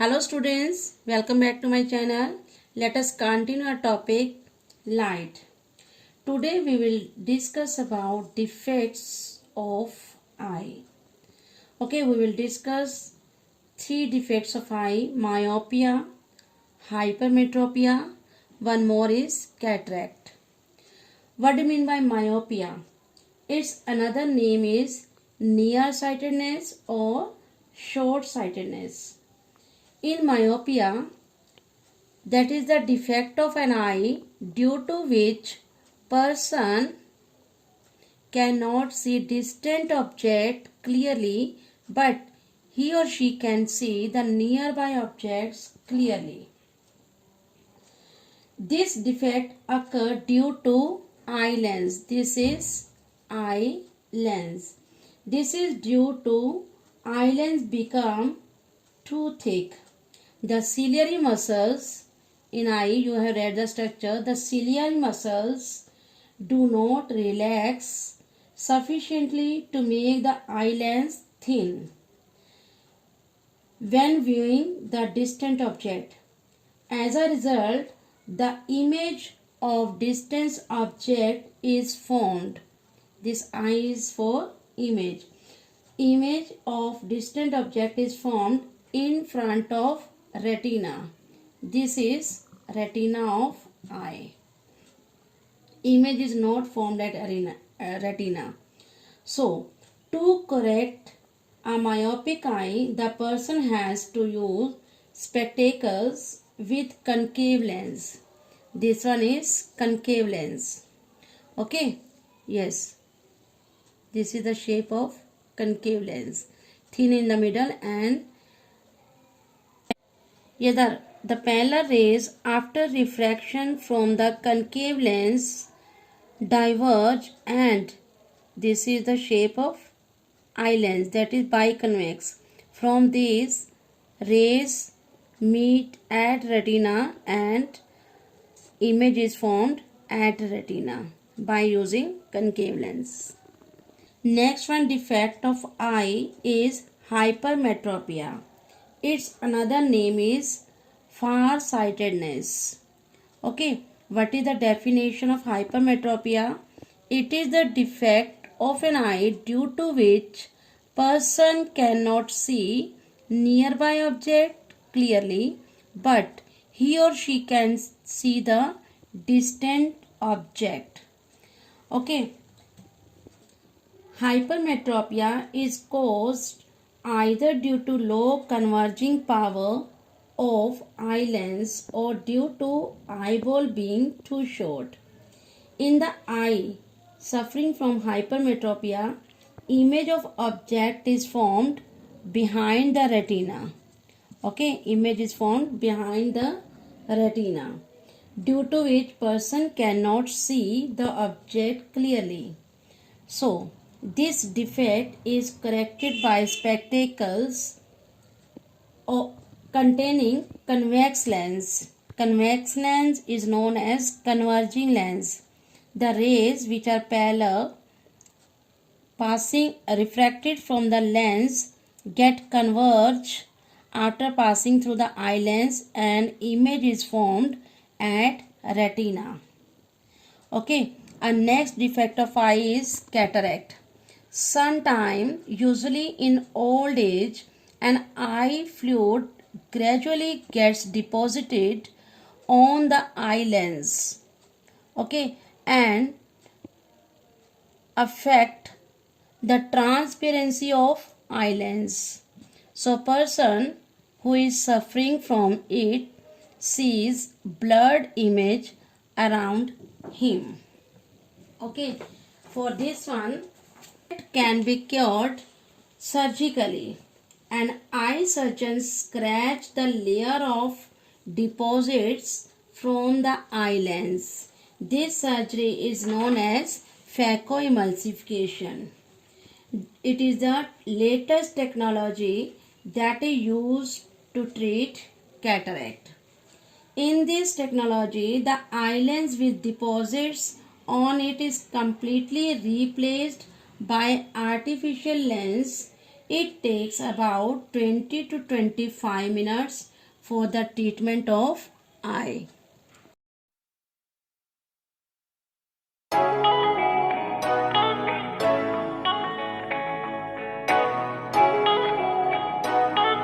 Hello students, welcome back to my channel. Let us continue our topic light. Today we will discuss about defects of eye. Okay, we will discuss 3 defects of eye: myopia, hypermetropia, one more is cataract. What do you mean by myopia? Its another name is nearsightedness or short-sightedness. In myopia, that is the defect of an eye due to which person cannot see distant object clearly, but he or she can see the nearby objects clearly. This defect occurs due to eye lens. This is eye lens. This is due to eye lens become too thick. The ciliary muscles in eye, you have read the structure, the ciliary muscles do not relax sufficiently to make the eye lens thin when viewing the distant object. As a result, the image of distant object is formed. This eye is for image. Image of distant object is formed in front of retina. This is retina of eye. Image is not formed at retina. So, to correct a myopic eye, the person has to use spectacles with concave lens. This one is concave lens. Okay? Yes. This is the shape of concave lens. Thin in the middle and the parallel rays after refraction from the concave lens diverge, and this is the shape of eye lens, that is biconvex. From these rays meet at retina and image is formed at retina by using concave lens. Next one defect of eye is hypermetropia. Its another name is far-sightedness. Okay, what is the definition of hypermetropia? It is the defect of an eye due to which person cannot see nearby object clearly, but he or she can see the distant object. Okay, hypermetropia is caused either due to low converging power of eye lens or due to eyeball being too short. In the eye suffering from hypermetropia, image of object is formed behind the retina. Okay, image is formed behind the retina, due to which person cannot see the object clearly. So, this defect is corrected by spectacles containing convex lens. Convex lens is known as converging lens. The rays which are parallel passing refracted from the lens get converged after passing through the eye lens and image is formed at retina. Okay, and next defect of eye is cataract. Sometime, usually in old age, an eye fluid gradually gets deposited on the eye lens. Okay, and affect the transparency of eye lens. So, person who is suffering from it sees blurred image around him. Okay, for this one, it can be cured surgically. An eye surgeon scratch the layer of deposits from the eye lens. This surgery is known as phacoemulsification. It is the latest technology that is used to treat cataract. In this technology, the eye lens with deposits on it is completely replaced by artificial lens. It takes about 20 to 25 minutes for the treatment of eye.